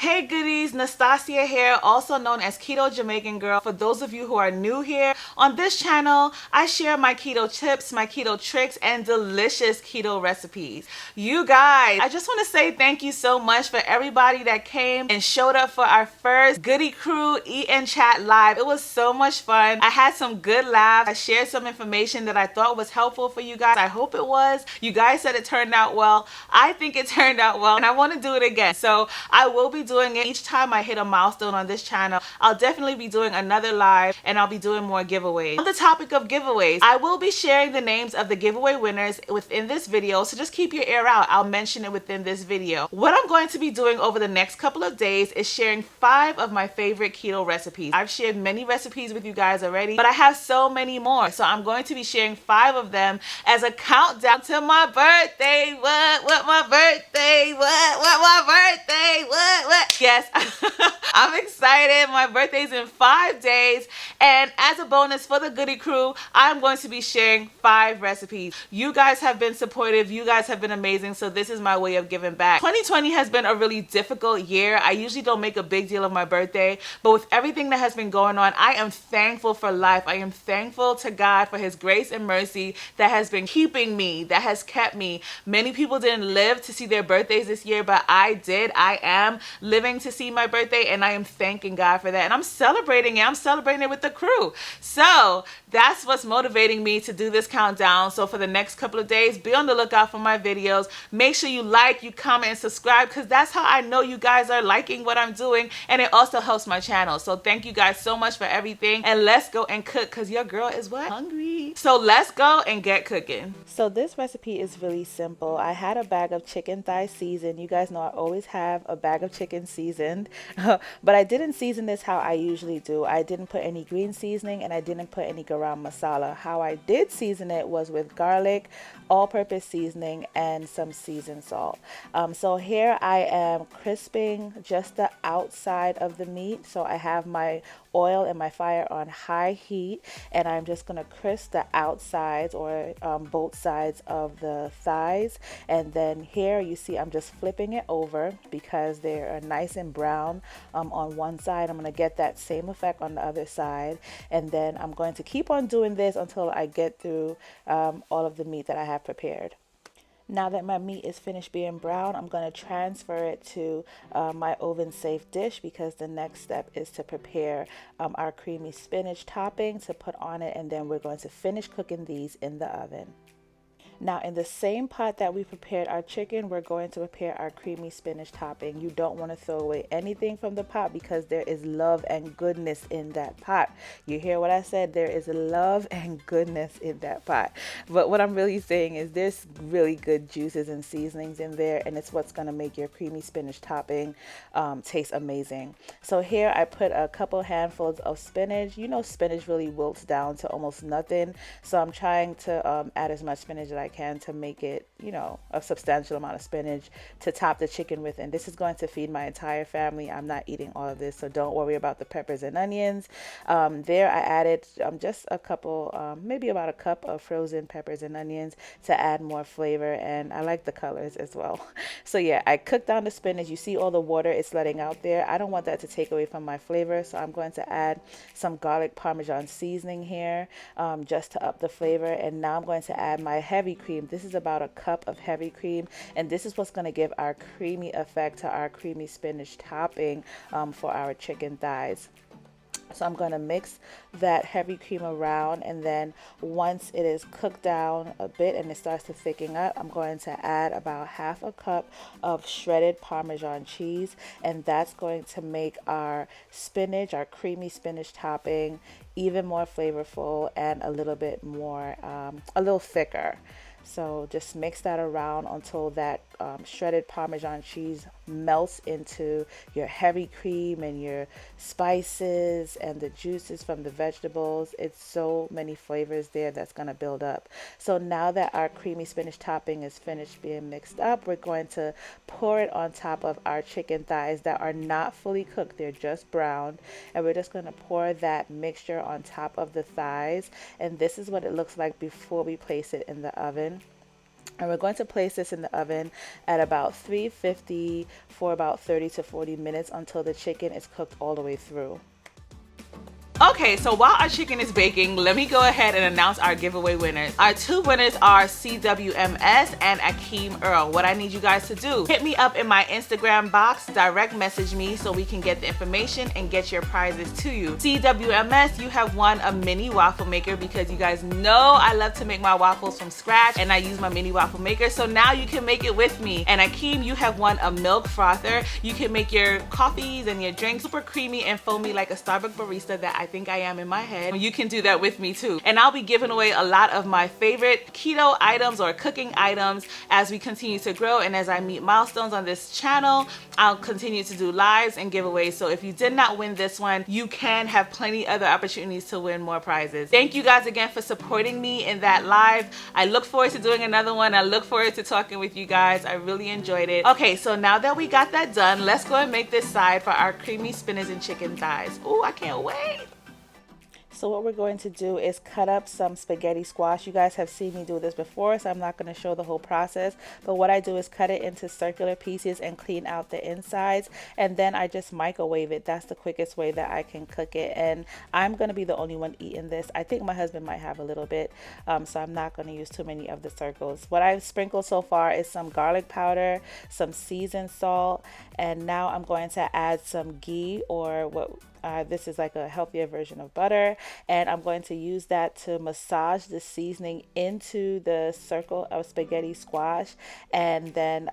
Hey goodies, Nastasia here, also known as Keto Jamaican Girl. For those of you who are new here, on this channel, I share my keto tips, my keto tricks, and delicious keto recipes. You guys, I just want to say thank you so much for everybody that came and showed up for our first Goody Crew Eat and Chat Live. It was so much fun. I had some good laughs. I shared some information that I thought was helpful for you guys. I hope it was. You guys said it turned out well. I think it turned out well, and I want to do it again. So I will be doing it each time I hit a milestone on this channel. I'll definitely be doing another live, and I'll be doing more giveaways. On the topic of giveaways, I will be sharing the names of the giveaway winners within this video, so just keep your ear out. I'll mention it within this video. What I'm going to be doing over the next couple of days is sharing 5 of my favorite keto recipes. I've shared many recipes with you guys already, but I have so many more. So I'm going to be sharing 5 of them as a countdown to my birthday. What my birthday? What my birthday? What? Yes, I'm excited. My birthday's in 5 days, and as a bonus for the Goody Crew, I'm going to be sharing 5 recipes. You guys have been supportive. You guys have been amazing, so this is my way of giving back. 2020 has been a really difficult year. I usually don't make a big deal of my birthday, but with everything that has been going on, I am thankful for life. I am thankful to God for his grace and mercy that has been keeping me, that has kept me. Many people didn't live to see their birthdays this year, but I did. I am living to see my birthday, and I am thanking God for that, and I'm celebrating it. I'm celebrating it with the crew. So that's what's motivating me to do this countdown. So for the next couple of days, be on the lookout for my videos. Make sure you like, you comment, and subscribe, because that's how I know you guys are liking what I'm doing, and it also helps my channel. So thank you guys so much for everything, and let's go and cook, because your girl is what? Hungry. So let's go and get cooking. So this recipe is really simple. I had a bag of chicken thigh seasoned. You guys know I always have a bag of chicken seasoned, but I didn't season this how I usually do. I didn't put any green seasoning, and I didn't put any garam masala. How I did season it was with garlic, all-purpose seasoning, and some seasoned salt. So here I am crisping just the outside of the meat. So I have my oil and my fire on high heat, and I'm just going to crisp the outsides, or both sides of the thighs. And then here you see I'm just flipping it over because they are nice and brown on one side. I'm going to get that same effect on the other side, and then I'm going to keep on doing this until I get through all of the meat that I have prepared. Now that my meat is finished being brown, I'm going to transfer it to my oven safe dish, because the next step is to prepare our creamy spinach topping to put on it, and then we're going to finish cooking these in the oven. Now in the same pot that we prepared our chicken, we're going to prepare our creamy spinach topping. You don't want to throw away anything from the pot, because there is love and goodness in that pot. You hear what I said? There is love and goodness in that pot. But what I'm really saying is there's really good juices and seasonings in there, and it's what's going to make your creamy spinach topping taste amazing. So here I put a couple handfuls of spinach. You know, spinach really wilts down to almost nothing, so I'm trying to add as much spinach as I can to make it, you know, a substantial amount of spinach to top the chicken with. And this is going to feed my entire family. I'm not eating all of this, so don't worry about the peppers and onions. There I added just a couple, maybe about a cup of frozen peppers and onions to add more flavor, and I like the colors as well. So yeah, I cooked down the spinach. You see all the water it's letting out there. I don't want that to take away from my flavor, so I'm going to add some garlic parmesan seasoning here just to up the flavor. And now I'm going to add my heavy cream. This is about a cup of heavy cream, and this is what's going to give our creamy effect to our creamy spinach topping for our chicken thighs. So I'm going to mix that heavy cream around, and then once it is cooked down a bit and it starts to thicken up, I'm going to add about half a cup of shredded Parmesan cheese, and that's going to make our spinach, our creamy spinach topping, even more flavorful and a little bit more, a little thicker. So just mix that around until that shredded Parmesan cheese melts into your heavy cream and your spices and the juices from the vegetables. It's so many flavors there that's going to build up. So now that our creamy spinach topping is finished being mixed up, we're going to pour it on top of our chicken thighs that are not fully cooked. They're just browned, and we're just going to pour that mixture on top of the thighs. And this is what it looks like before we place it in the oven. And we're going to place this in the oven at about 350 for about 30 to 40 minutes until the chicken is cooked all the way through. Okay, so while our chicken is baking, let me go ahead and announce our giveaway winners. Our two winners are CWMS and Akeem Earl. What I need you guys to do, hit me up in my Instagram box, direct message me so we can get the information and get your prizes to you. CWMS, you have won a mini waffle maker because you guys know I love to make my waffles from scratch and I use my mini waffle maker, so now you can make it with me. And Akeem, you have won a milk frother. You can make your coffees and your drinks super creamy and foamy like a Starbucks barista that I think I am in my head. You can do that with me too. And I'll be giving away a lot of my favorite keto items or cooking items as we continue to grow, and as I meet milestones on this channel, I'll continue to do lives and giveaways. So if you did not win this one, you can have plenty other opportunities to win more prizes. Thank you guys again for supporting me in that live. I look forward to doing another one. I look forward to talking with you guys. I really enjoyed it. Okay, so now that we got that done, let's go and make this side for our creamy spinach and chicken thighs. Oh, I can't wait. So what we're going to do is cut up some spaghetti squash. You guys have seen me do this before, so I'm not going to show the whole process. But what I do is cut it into circular pieces and clean out the insides. And then I just microwave it. That's the quickest way that I can cook it. And I'm going to be the only one eating this. I think my husband might have a little bit, so I'm not going to use too many of the circles. What I've sprinkled so far is some garlic powder, some seasoned salt, and now I'm going to add some ghee, or what this is like a healthier version of butter, and I'm going to use that to massage the seasoning into the circle of spaghetti squash, and then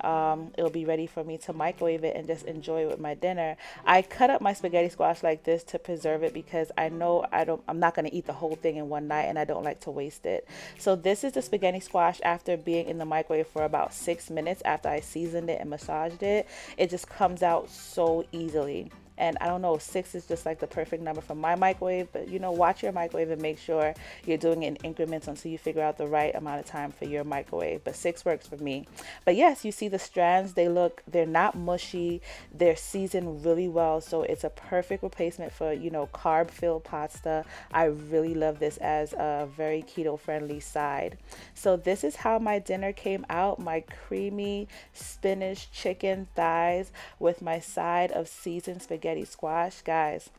it'll be ready for me to microwave it and just enjoy it with my dinner. I cut up my spaghetti squash like this to preserve it because I know I'm not going to eat the whole thing in one night, and I don't like to waste it. So this is the spaghetti squash after being in the microwave for about 6 minutes after I seasoned it and massaged it. It just comes out so easily. And I don't know, 6 is just like the perfect number for my microwave, but you know, watch your microwave and make sure you're doing it in increments until you figure out the right amount of time for your microwave. But 6 works for me. But yes, you see the strands, they're not mushy, they're seasoned really well, so it's a perfect replacement for, you know, carb-filled pasta. I really love this as a very keto-friendly side. So this is how my dinner came out, my creamy spinach chicken thighs with my side of seasoned spaghetti squash. Guys,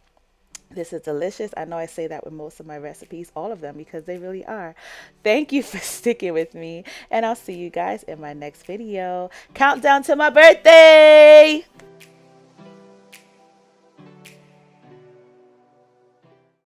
this is delicious. I know I say that with most of my recipes, all of them, because they really are. Thank you for sticking with me, and I'll see you guys in my next video. Countdown to my birthday!